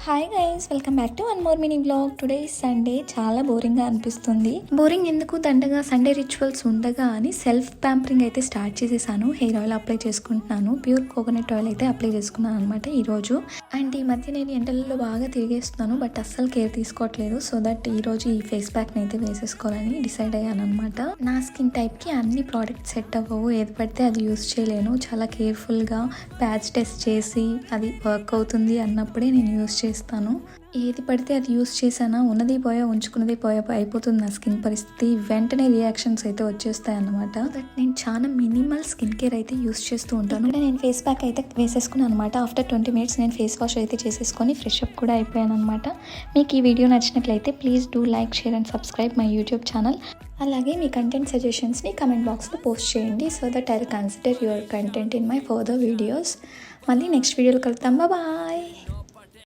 Hi guys, welcome back to one more mini blog. Today Sunday. చాలా బోరింగ్గా అనిపిస్తుంది. Boring ఎందుకు, దండగా సండే రిచువల్స్ ఉండగా అని సెల్ఫ్ ప్యాంపరింగ్ అయితే స్టార్ట్ చేసేసాను. హెయిర్ ఆయిల్ అప్లై చేసుకుంటున్నాను. ప్యూర్ కోకోనట్ ఆయిల్ అయితే అప్లై చేసుకున్నాను అనమాట ఈరోజు. అండ్ ఈ మధ్య నేను ఎండలలో బాగా తిరిగేస్తున్నాను, బట్ అస్సలు కేర్ తీసుకోవట్లేదు. సో దట్ ఈరోజు ఈ ఫేస్ ప్యాక్ని అయితే వేసేసుకోవాలని డిసైడ్ అయ్యాను అనమాట. నా స్కిన్ టైప్కి అన్ని ప్రోడక్ట్స్ సెట్ అవ్వవు, ఏది పడితే అది యూస్ చేయలేను. చాలా కేర్ఫుల్గా ప్యాచ్ టెస్ట్ చేసి అది వర్క్ అవుతుంది అన్నప్పుడే నేను యూస్ చేస్తాను. ఏది పడితే అది యూస్ చేసానా ఉన్నది పోయా ఉంచుకున్నది పోయా అయిపోతుంది నా స్కిన్ పరిస్థితి. వెంటనే రియాక్షన్స్ అయితే వచ్చేస్తాయి అన్నమాట. బట్ నేను చాలా మినిమల్ స్కిన్ కేర్ అయితే యూస్ చేస్తూ ఉంటాను. నేను ఫేస్ ప్యాక్ అయితే వేసేసుకున్నాను అనమాట. ఆఫ్టర్ 20 minutes నేను ఫేస్ వాష్ అయితే చేసేసుకొని ఫ్రెష్ అప్ కూడా అయిపోయాను అనమాట. మీకు ఈ వీడియో నచ్చినట్లయితే please do like, share and subscribe my YouTube channel. అలాగే మీ కంటెంట్ సజెషన్స్ని కమెంట్ బాక్స్లో పోస్ట్ చేయండి. So that I will consider your content in my further videos. మళ్ళీ నెక్స్ట్ వీడియోలో కలుద్దాం. బాయ్.